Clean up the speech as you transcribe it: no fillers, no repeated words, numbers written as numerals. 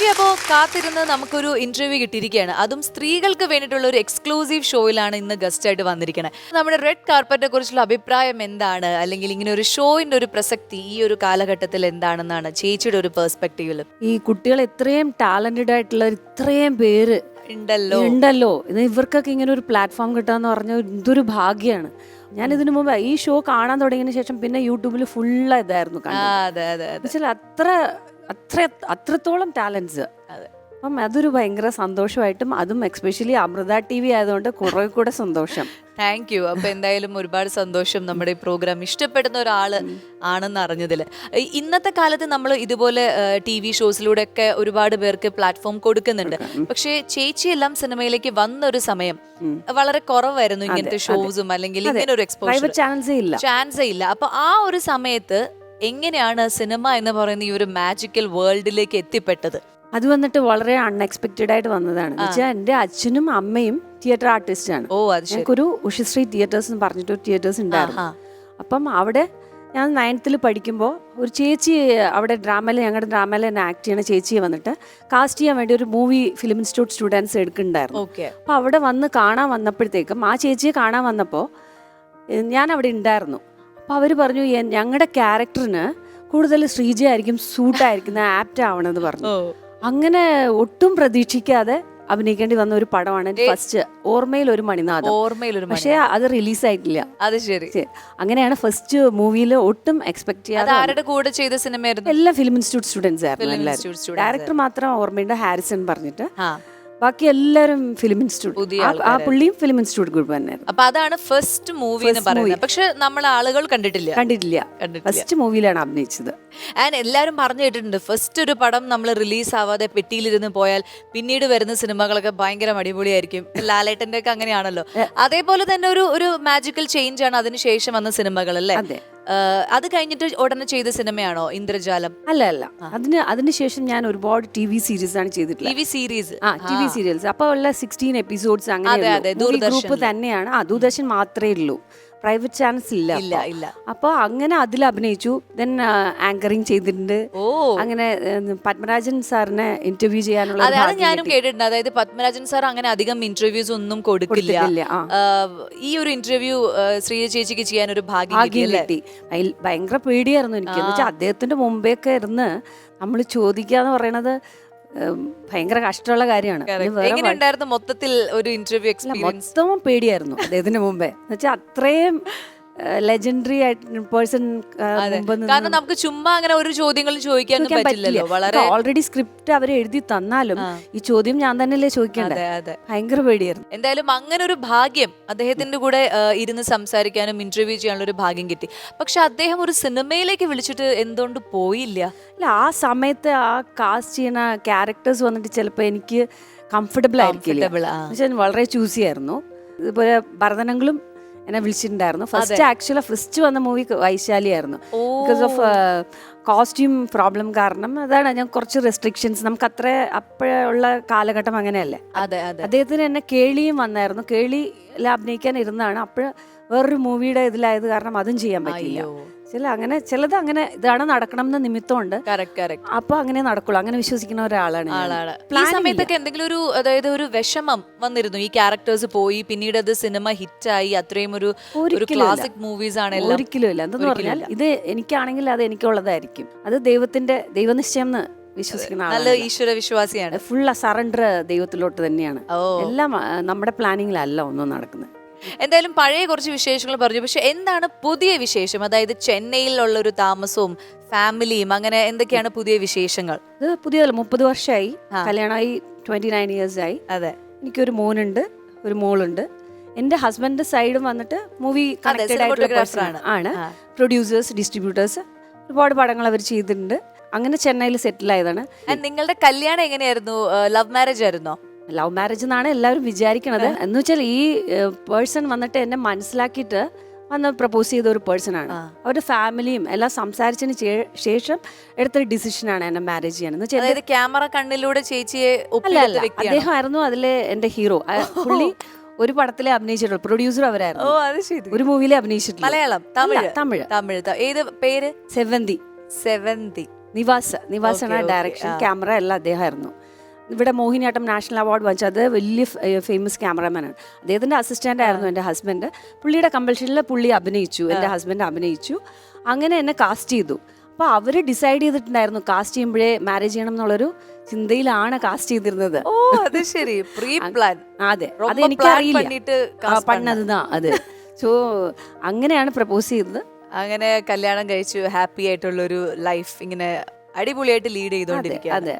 ചേച്ചി അപ്പോ കാത്തിരുന്ന് നമുക്കൊരു ഇന്റർവ്യൂ കിട്ടിയിരിക്കുകയാണ്. അതും സ്ത്രീകൾക്ക് വേണ്ടിയിട്ടുള്ള ഒരു എക്സ്ക്ലൂസീവ് ഷോയിലാണ് ഇന്ന് ഗസ്റ്റ് ആയിട്ട് വന്നിരിക്കുന്നത്. നമ്മുടെ റെഡ് കാർപ്പറ്റിനെ കുറിച്ചുള്ള അഭിപ്രായം എന്താണ്, അല്ലെങ്കിൽ ഇങ്ങനെ ഒരു ഷോയിന്റെ ഒരു പ്രസക്തി ഈ ഒരു കാലഘട്ടത്തിൽ എന്താണെന്നാണ് ചേച്ചിയുടെ ഒരു പെർസ്പെക്റ്റീവിൽ? ഈ കുട്ടികൾ ഇത്രയും ടാലന്റഡ് ആയിട്ടുള്ള ഇത്രയും പേര് ഉണ്ടല്ലോ, ഇത് ഇവർക്കൊക്കെ ഇങ്ങനെ ഒരു പ്ലാറ്റ്ഫോം കിട്ടാന്ന് പറഞ്ഞാൽ എന്തൊരു ഭാഗ്യമാണ്. ഞാൻ ഇതിനു മുമ്പ് ഈ ഷോ കാണാൻ തുടങ്ങിയതിന് ശേഷം പിന്നെ യൂട്യൂബിൽ ഫുള്ള് ഇതായിരുന്നു അത്രത്തോളം ടാലൻസ്. അപ്പം അതൊരു ഭയങ്കര സന്തോഷമായിട്ടും, അതും എക്സ്പെഷ്യലി അമൃത TV ആയതുകൊണ്ട് കുറെ കൂടെ സന്തോഷം. Thank you. അപ്പൊ എന്തായാലും ഒരുപാട് സന്തോഷം നമ്മുടെ ഈ പ്രോഗ്രാം ഇഷ്ടപ്പെടുന്ന ഒരാള് ആണെന്ന് അറിഞ്ഞതിൽ. ഇന്നത്തെ കാലത്ത് നമ്മൾ ഇതുപോലെ TV ഷോസിലൂടെ ഒക്കെ ഒരുപാട് പേർക്ക് പ്ലാറ്റ്ഫോം കൊടുക്കുന്നുണ്ട്. പക്ഷേ ചേച്ചി എല്ലാം സിനിമയിലേക്ക് വന്ന ഒരു സമയം വളരെ കുറവായിരുന്നു ഇങ്ങനത്തെ ഷോസും അല്ലെങ്കിൽ ഇങ്ങനെ ഒരു എക്സ്പോഷർ ചാൻസേ ഇല്ല. അപ്പൊ ആ ഒരു സമയത്ത് എങ്ങനെയാണ് സിനിമ എന്ന് പറയുന്ന ഈ ഒരു മാജിക്കൽ വേൾഡിലേക്ക് എത്തിപ്പെട്ടത്? അത് വന്നിട്ട് വളരെ അൺഎക്സ്പെക്റ്റഡ് ആയിട്ട് വന്നതാണ്. എന്റെ അച്ഛനും അമ്മയും തിയേറ്റർ ആർട്ടിസ്റ്റ് ആണ്. ഞങ്ങൾക്കൊരു ഉഷശ്രീ തിയേറ്റേഴ്സ് എന്ന് പറഞ്ഞിട്ട് തിയേറ്റേഴ്സ് ഉണ്ടായിരുന്നു. അപ്പം അവിടെ ഞാൻ 9th പഠിക്കുമ്പോൾ ഒരു ചേച്ചി അവിടെ ഞങ്ങളുടെ ഡ്രാമയിൽ തന്നെ ആക്ട് ചെയ്യണ ചേച്ചിയെ വന്നിട്ട് കാസ്റ്റ് ചെയ്യാൻ വേണ്ടി ഒരു മൂവി ഫിലിം ഇൻസ്റ്റിറ്റ്യൂട്ട് സ്റ്റുഡൻസ് എടുക്കുന്നുണ്ടായിരുന്നു. അപ്പോൾ അവിടെ വന്ന് കാണാൻ വന്നപ്പോഴത്തേക്കും ആ ചേച്ചിയെ കാണാൻ വന്നപ്പോൾ ഞാൻ അവിടെ ഉണ്ടായിരുന്നു. അപ്പോൾ അവർ പറഞ്ഞു ഞങ്ങളുടെ ക്യാരക്ടറിന് കൂടുതൽ ശ്രീജ ആയിരിക്കും സൂട്ടായിരിക്കുന്ന ആപ്റ്റ് ആവണമെന്ന് പറഞ്ഞു. അങ്ങനെ ഒട്ടും പ്രതീക്ഷിക്കാതെ അഭിനയിക്കേണ്ടി വന്ന ഒരു പടമാണ് ഫസ്റ്റ് ഓർമ്മയിൽ ഒരു മണിനാഥം. പക്ഷേ അത് റിലീസായിട്ടില്ല. അത് ശരി. അങ്ങനെയാണ് ഫസ്റ്റ് മൂവിയിൽ ഒട്ടും എക്സ്പെക്ട് ചെയ്യാതെ. ആരുടെ കൂടെ ചെയ്ത സിനിമയായിരുന്നു? എല്ലാം ഫിലിം ഇൻസ്റ്റിറ്റ്യൂട്ട് സ്റ്റുഡൻസ് ആയിരുന്നു. ഡയറക്ടർ മാത്രം ഓർമ്മയുണ്ട്, ഹാരിസൺ പറഞ്ഞിട്ട്. ബാക്കി എല്ലാവരും ഫിലിം ഇൻസ്റ്റിറ്റ്യൂട്ട്. ആ പുള്ളിയും ഫിലിം ഇൻസ്റ്റിറ്റ്യൂട്ട് ഗ്രൂപ്പ് തന്നെയായിരുന്നു. അപ്പൊ അതാണ് ഫസ്റ്റ് മൂവി എന്ന് പറയുന്നത്. പക്ഷെ നമ്മൾ ആളുകൾ കണ്ടിട്ടില്ല. ഫസ്റ്റ് മൂവിയിലാണ് അഭിനയിച്ചത്. ആൻഡ് എല്ലാവരും പറഞ്ഞു കേട്ടിട്ടുണ്ട് ഫസ്റ്റ് ഒരു പടം നമ്മൾ റിലീസ് ആവാതെ പെട്ടിയിലിരുന്ന് പോയാൽ പിന്നീട് വരുന്ന സിനിമകളൊക്കെ ഭയങ്കര അടിപൊളിയായിരിക്കും. ലാലേട്ടന്റെ ഒക്കെ അങ്ങനെയാണല്ലോ. അതേപോലെ തന്നെ ഒരു മാജിക്കൽ ചേഞ്ച് ആണ് അതിനുശേഷം വന്ന സിനിമകൾ അല്ലേ? അത് കഴിഞ്ഞിട്ട് ഉടനെ ചെയ്ത സിനിമയാണോ ഇന്ദ്രജാലം? അല്ല, അതിനുശേഷം ഞാൻ ഒരുപാട് TV സീരീസ് ആണ് ചെയ്തിട്ടുള്ളത്. TV serials. അപ്പൊ ഉള്ള 16 എപ്പിസോഡ്സ് അങ്ങനെ ഗ്രൂപ്പ് തന്നെയാണ്. ദൂരദർശൻ മാത്രമേ ഉള്ളൂ, പ്രൈവറ്റ് ചാനൽസ് ഇല്ല. അപ്പൊ അങ്ങനെ അതിൽ അഭിനയിച്ചു. ദെൻ ആങ്കറിങ് ചെയ്തിട്ടുണ്ട്. അങ്ങനെ പത്മരാജൻ സാറിനെ ഇന്റർവ്യൂ ചെയ്യാനുള്ള ഞാനും കേട്ടിട്ടുണ്ട്. അതായത് പത്മരാജൻ സാർ അങ്ങനെ അധികം ഇന്റർവ്യൂസ് ഒന്നും കൊടുക്കില്ല. ഈ ഒരു ഇന്റർവ്യൂ ശ്രീജ ചേച്ചിക്ക് ചെയ്യാൻ ഒരു ഭാഗ്യം കിട്ടി. ഭയങ്കര പേടിയായിരുന്നു എനിക്ക്. എന്ന് വെച്ചാൽ അദ്ദേഹത്തിന്റെ മുമ്പേക്കെ ഇരുന്ന് നമ്മൾ ചോദിക്കാന്ന് പറയണത് ഭയങ്കര കഷ്ടമുള്ള കാര്യമാണ്. മൊത്തത്തിൽ ഒരു ഇന്റർവ്യൂ എക്സ്പീരിയൻസ് മൊത്തം പേടിയായിരുന്നു അദ്ദേഹത്തിന് മുമ്പേ. എന്ന് വെച്ചാൽ അത്രയും ലെജൻഡറി ആയിട്ട് പേഴ്സൺ. കാരണം നമുക്ക് ചുമ്മാ അങ്ങനെ ഒരു ചോദ്യങ്ങളും ചോദിക്കാൻ പറ്റില്ലല്ലോ. വളരെ ഓൾറെഡി സ്ക്രിപ്റ്റ് അവർ എഴുതി തന്നാലും ഈ ചോദ്യം ഞാൻ തന്നെയല്ലേ ചോദിക്കണ്ടേ. ഭയങ്കര പേടിയായിരുന്നു. എന്തായാലും അങ്ങനെ ഒരു ഭാഗ്യം അദ്ദേഹത്തിന്റെ കൂടെ ഇരുന്ന് സംസാരിക്കാനും ഇന്റർവ്യൂ ചെയ്യാനുള്ള ഒരു ഭാഗ്യം കിട്ടി. പക്ഷെ അദ്ദേഹം ഒരു സിനിമയിലേക്ക് വിളിച്ചിട്ട് എന്തുകൊണ്ട് പോയില്ല? അല്ല, ആ സമയത്ത് ആ കാസ്റ്റ് ചെയ്യുന്ന ക്യാരക്ടേഴ്സ് വന്നിട്ട് ചിലപ്പോൾ എനിക്ക് കംഫർട്ടബിൾ ആയിരിക്കില്ല. വളരെ ചൂസി ആയിരുന്നു. ഇതുപോലെ ഭരതനങ്ങളും എന്നെ വിളിച്ചിട്ടുണ്ടായിരുന്നു. ഫസ്റ്റ് വന്ന മൂവി വൈശാലി ആയിരുന്നു. ബിക്കോസ് ഓഫ് കോസ്റ്റ്യൂം പ്രോബ്ലം കാരണം. അതാണ് ഞാൻ കുറച്ച് റെസ്ട്രിക്ഷൻസ്. നമുക്ക് അത്ര അപ്പോഴുള്ള കാലഘട്ടം അങ്ങനെയല്ലേ. അദ്ദേഹത്തിന് എന്നെ കേളിയും വന്നായിരുന്നു. കേളിയിൽ അഭിനയിക്കാൻ ഇരുന്നാണ്. അപ്പോൾ വേറൊരു മൂവിയുടെ ഇതിലായത് കാരണം അതും ചെയ്യാൻ പറ്റില്ല. ചിലത് അങ്ങനെ ഇതാണ് നടക്കണം എന്ന് നിമിത്തമുണ്ട്. അപ്പൊ അങ്ങനെ നടക്കുള്ളൂ. അങ്ങനെ വിശ്വസിക്കുന്ന ഒരാളാണ്. ഈ സമയത്തൊക്കെ എന്തെങ്കിലും ഒരു വിഷമം വന്നിരുന്നു? ഈ ക്യാരക്ടേഴ്സ് പോയി പിന്നീട് അത് സിനിമ ഹിറ്റായി അത്രയും ഒരു ക്ലാസിക് മൂവീസ് ആണ്. ഒരിക്കലും ഇല്ല. എന്തെന്ന് പറഞ്ഞാൽ ഇത് എനിക്കാണെങ്കിൽ അത് എനിക്കുള്ളതായിരിക്കും. അത് ദൈവനിശ്ചയം എന്ന് വിശ്വസിക്കുന്ന നല്ല ഈശ്വര വിശ്വാസിയാണ്. ഫുൾ സറണ്ടർ ദൈവത്തിലോട്ട് തന്നെയാണ്. എല്ലാം നമ്മുടെ പ്ലാനിങ്ങിലല്ല ഒന്നും നടക്കുന്നത്. എന്തായാലും പഴയ കുറച്ച് വിശേഷങ്ങൾ പറഞ്ഞു. പക്ഷെ എന്താണ് പുതിയ വിശേഷം? അതായത് ചെന്നൈയിലുള്ള ഒരു താമസവും ഫാമിലിയും അങ്ങനെ എന്തൊക്കെയാണ് പുതിയ വിശേഷങ്ങൾ? ഇത് പുതിയതല്ല, 30 വർഷമായി കല്യാണമായി, 29 years ആയി. അതെ, എനിക്കൊരു മോനുണ്ട്, ഒരു മോളുണ്ട്. എന്റെ ഹസ്ബൻഡിന്റെ സൈഡും വന്നിട്ട് മൂവി കണക്റ്റഡ് ആയിട്ടുള്ള ആണ്. പ്രൊഡ്യൂസേഴ്സ്, ഡിസ്ട്രിബ്യൂട്ടേഴ്സ്, ഒരുപാട് പടങ്ങൾ അവർ ചെയ്തിട്ടുണ്ട്. അങ്ങനെ ചെന്നൈയിൽ സെറ്റിൽ ആയതാണ്. നിങ്ങളുടെ കല്യാണം എങ്ങനെയായിരുന്നു? ലവ് മാരേജ് ആയിരുന്നോ? ലവ് മാരേജ് എന്നാണ് എല്ലാവരും വിചാരിക്കണത്. എന്ന് വെച്ചാൽ ഈ പേഴ്സൺ വന്നിട്ട് എന്നെ മനസ്സിലാക്കിയിട്ട് വന്ന് പ്രപ്പോസ് ചെയ്ത ഒരു പേഴ്സൺ ആണ്. അവരുടെ ഫാമിലിയും എല്ലാം സംസാരിച്ചതിന് ശേഷം എടുത്തൊരു ഡിസിഷനാണ് എന്നെ മാരേജ് ചെയ്യാൻ. ക്യാമറ കണ്ണിലൂടെ ചേച്ചിയെ അദ്ദേഹമായിരുന്നു അതിലെ എന്റെ ഹീറോ. പുള്ളി ഒരു പടത്തിലെ അഭിനയിച്ചിട്ടുള്ളൂ. പ്രൊഡ്യൂസർ അവരായിരുന്നു. ഒരു മൂവിയിലെ അഭിനയിച്ചിട്ടുള്ളൂ. മലയാളം, തമിഴ്. ഏത് പേര്? സെവന്തി. നിവാസാണ് ഡയറക്ഷൻ, ക്യാമറ എല്ലാം അദ്ദേഹമായിരുന്നു. ഇവിടെ മോഹിനിയാട്ടം നാഷണൽ അവാർഡ് വാങ്ങിച്ചു. അത് വലിയ ഫേമസ് ക്യാമറമാനാണ്. അദ്ദേഹത്തിൻ്റെ അസിസ്റ്റൻ്റ് ആയിരുന്നു എൻ്റെ ഹസ്ബൻഡ്. പുള്ളിയുടെ കമ്പൽഷനിൽ പുള്ളി അഭിനയിച്ചു, എൻ്റെ ഹസ്ബൻഡ് അഭിനയിച്ചു. അങ്ങനെ എന്നെ കാസ്റ്റ് ചെയ്തു. അപ്പോൾ അവർ ഡിസൈഡ് ചെയ്തിട്ടുണ്ടായിരുന്നു കാസ്റ്റ് ചെയ്യുമ്പോഴേ മാരേജ് ചെയ്യണം എന്നുള്ളൊരു ചിന്തയിലാണ് കാസ്റ്റ് ചെയ്തിരുന്നത്. ഓ അത് ശരി, പ്രീ പ്ലാൻ. അതെ, അത് എനിക്കറിയില്ല പണ്ണതാ അത്. സോ അങ്ങനെയാണ് പ്രപ്പോസ് ചെയ്തത്. അങ്ങനെ കല്യാണം കഴിച്ചു, ഹാപ്പി ആയിട്ടുള്ളൊരു ലൈഫ് ഇങ്ങനെ അടിപൊളിയായിട്ട് ലീഡ് ചെയ്തുകൊണ്ടിരിക്കുക. അതെ.